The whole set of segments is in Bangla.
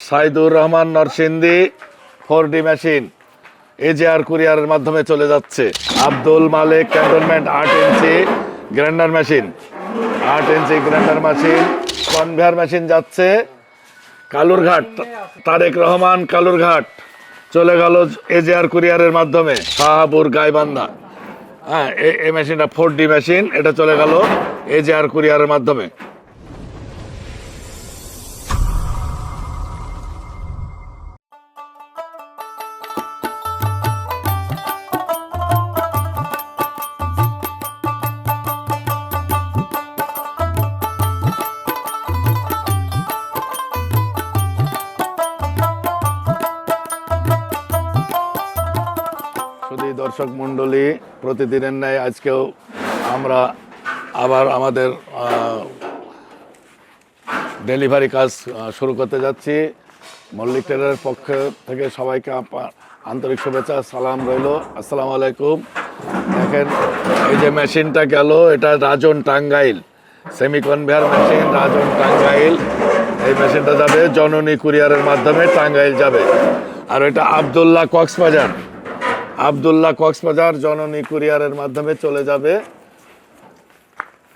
সাইদুর রহমান নরসিংদী 4D মেশিন এজেআর কুরিয়ারের মাধ্যমে চলে যাচ্ছে। Abdul Malik cantonment 8 inch grinder machine, 8 inch grinder machine, conveyor machine যাচ্ছে কালুরঘাট। তারেক রহমান কালুরঘাট চলে গেল এজেআর কুরিয়ারের মাধ্যমে শাহাপুর গাইবান্ধা। হ্যাঁ, এই মেশিনটা 4D মেশিন, এটা চলে গেল এজেআর কুরিয়ারের মাধ্যমে। শুধু দর্শক মণ্ডলী, প্রতিদিনের ন্যায় আজকেও আমরা আবার আমাদের ডেলিভারি কাজ শুরু করতে যাচ্ছি। মল্লিক টেলারের পক্ষ থেকে সবাইকে আন্তরিক শুভেচ্ছা, সালাম রইল, আসসালামু আলাইকুম। দেখেন, এই যে মেশিনটা গেল, এটা রাজন টাঙ্গাইল সেমি কনভেয়ার মেশিন, রাজন টাঙ্গাইল। এই মেশিনটা যাবে জননী কুরিয়ারের মাধ্যমে টাঙ্গাইল যাবে। আর এটা আবদুল্লাহ কক্সবাজার, আবদুল্লাহ কক্সবাজার জননী কুরিয়ারের মাধ্যমে চলে যাবে,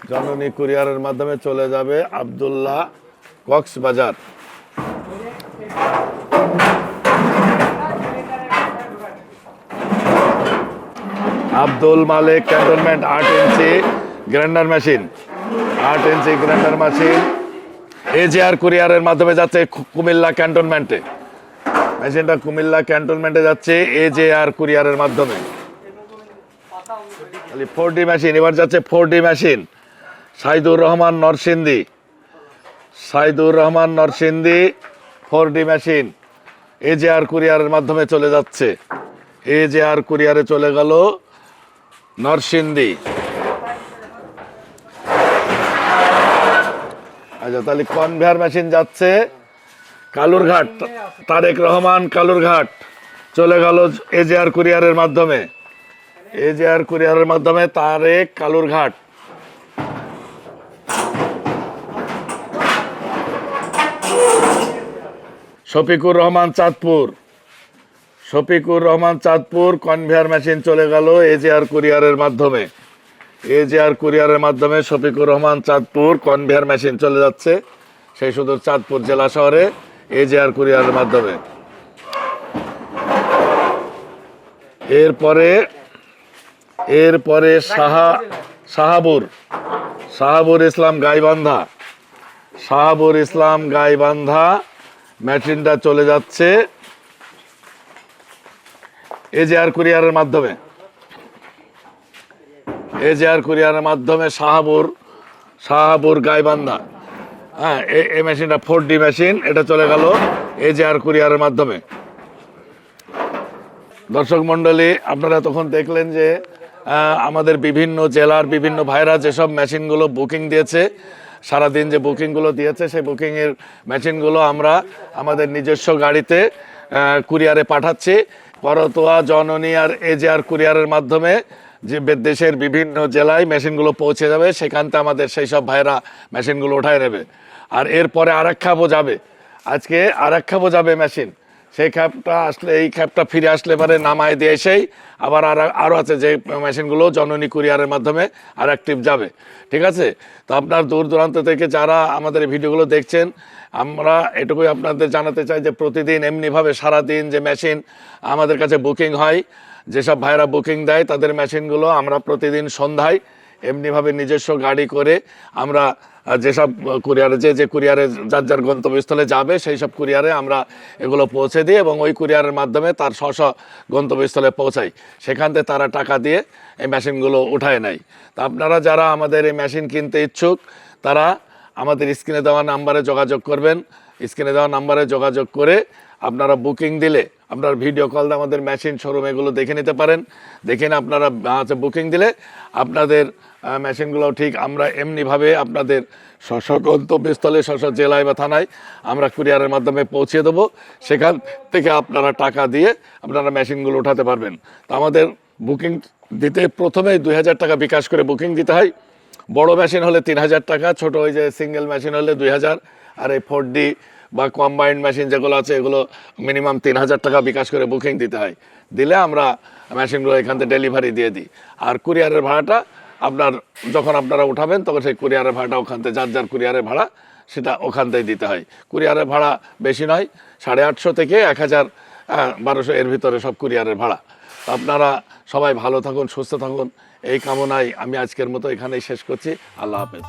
জননী কুরিয়ারের মাধ্যমে চলে যাবে Abdullah Cox's Bazar. Abdul Malik cantonment 8 inch grinder machine, 8 inch grinder machine এজেআর কুরিয়ারের মাধ্যমে যাচ্ছে কুমিল্লা ক্যান্টনমেন্টে। মেশিনটা কুমিল্লা ক্যান্টনমেন্টে যাচ্ছে এজেআর কুরিয়ারের মাধ্যমে। 4D মেশিন এবার যাচ্ছে 4D machine Saidur Rahman Narsingdi, Saidur Rahman Narsingdi 4D machine এজেআর কুরিয়ারের মাধ্যমে চলে যাচ্ছে। এজেআর কুরিয়ারে চলে গেল নরসিংদী। আচ্ছা, তাহলে কনভেয়ার মেশিন যাচ্ছে কালুরঘাট। তারেক রহমান কালুরঘাট চলে গেল এজেআর কুরিয়ারের মাধ্যমে, এজেআর কুরিয়ারের মাধ্যমে তারেক কালুরঘাট। শফিকুর রহমান চাঁদপুর, শফিকুর রহমান চাঁদপুর কনভেয়ার মেশিন চলে গেল এজেআর কুরিয়ারের মাধ্যমে, এজেআর কুরিয়ারের মাধ্যমে শফিকুর রহমান চাঁদপুর কনভেয়ার মেশিন চলে যাচ্ছে সেই সুদূর চাঁদপুর জেলা শহরে এজেআর কুরিয়ারের মাধ্যমে। এরপরে শাহাবুর ইসলাম গাইবান্ধা, শাহাবুর ইসলাম গাইবান্ধা মেশিনটা চলে যাচ্ছে এজেআর কুরিয়ারের মাধ্যমে, এজেআর কুরিয়ারের মাধ্যমে শাহাবুর গাইবান্ধা। হ্যাঁ, এই মেশিনটা 4D মেশিন, এটা চলে গেল এজেআর কুরিয়ারের মাধ্যমে। দর্শক মণ্ডলী, আপনারা তখন দেখলেন যে আমাদের বিভিন্ন জেলার বিভিন্ন ভাইরা যেসব মেশিনগুলো বুকিং দিয়েছে, সারাদিন যে বুকিংগুলো দিয়েছে সেই বুকিংয়ের মেশিনগুলো আমরা আমাদের নিজস্ব গাড়িতে কুরিয়ারে পাঠাচ্ছি। করতোয়া, জননী আর এজেআর কুরিয়ারের মাধ্যমে যে দেশের বিভিন্ন জেলায় মেশিনগুলো পৌঁছে যাবে, সেখানতে আমাদের সেই সব ভাইরা মেশিনগুলো উঠায় নেবে। আর এরপরে আরেক খ্যাপও যাবে, আজকে আরেক খ্যাপও যাবে মেশিন। সেই খ্যাপটা আসলে, এই খ্যাপটা ফিরে আসলে পরে নামায় দিয়ে এসেই আবার আরও আছে যে মেশিনগুলো জননী কুরিয়ারের মাধ্যমে আর এক ট্রিপ যাবে। ঠিক আছে, তো আপনার দূর দূরান্ত থেকে যারা আমাদের এই ভিডিওগুলো দেখছেন, আমরা এটুকুই আপনাদের জানাতে চাই যে প্রতিদিন এমনিভাবে সারাদিন যে মেশিন আমাদের কাছে বুকিং হয়, যেসব ভাইরা বুকিং দেয় তাদের মেশিনগুলো আমরা প্রতিদিন সন্ধ্যায় এমনিভাবে নিজস্ব গাড়ি করে আমরা যেসব কুরিয়ারে যে কুরিয়ারে যার যার গন্তব্যস্থলে যাবে সেই সব কুরিয়ারে আমরা এগুলো পৌঁছে দিই এবং ওই কুরিয়ারের মাধ্যমে তার স্ব গন্তব্যস্থলে পৌঁছাই। সেখান থেকে তারা টাকা দিয়ে এই মেশিনগুলো উঠায় নেয়। তা আপনারা যারা আমাদের এই মেশিন কিনতে ইচ্ছুক, তারা আমাদের স্ক্রিনে দেওয়া নাম্বারে যোগাযোগ করবেন। স্ক্রিনে দেওয়া নাম্বারে যোগাযোগ করে আপনারা বুকিং দিলে, আপনার ভিডিও কল দিয়ে আমাদের মেশিন শোরুম এগুলো দেখে নিতে পারেন। দেখে না আপনারা বুকিং দিলে আপনাদের মেশিনগুলো ঠিক আমরা এমনিভাবে আপনাদের স্ব গন্তব্যস্থলে, স্ব জেলায় বা থানায় আমরা কুরিয়ারের মাধ্যমে পৌঁছে দেবো। সেখান থেকে আপনারা টাকা দিয়ে আপনারা মেশিনগুলো উঠাতে পারবেন। তো আমাদের বুকিং দিতে প্রথমেই 2000 টাকা বিকাশ করে বুকিং দিতে হয়। বড় মেশিন হলে 3000 টাকা, ছোট ওই যে সিঙ্গেল মেশিন হলে 2000, আর এই 4D বা কম্বাইন্ড মেশিন যেগুলো আছে এগুলো মিনিমাম 3,000 টাকা বিকাশ করে বুকিং দিতে হয়, দিলে আমরা মেশিনগুলো এখান থেকে ডেলিভারি দিয়ে দিই। আর কুরিয়ারের ভাড়াটা আপনার যখন আপনারা উঠাবেন তখন সেই কুরিয়ারের ভাড়াটা ওখান থেকে যার যার কুরিয়ারের ভাড়া সেটা ওখান থেকে দিতে হয়। কুরিয়ারের ভাড়া বেশি নয়, 850 থেকে 1,000-1,200 এর ভিতরে সব কুরিয়ারের ভাড়া। আপনারা সবাই ভালো থাকুন, সুস্থ থাকুন, এই কামনায় আমি আজকের মতো এখানেই শেষ করছি। আল্লাহ হাফেজ।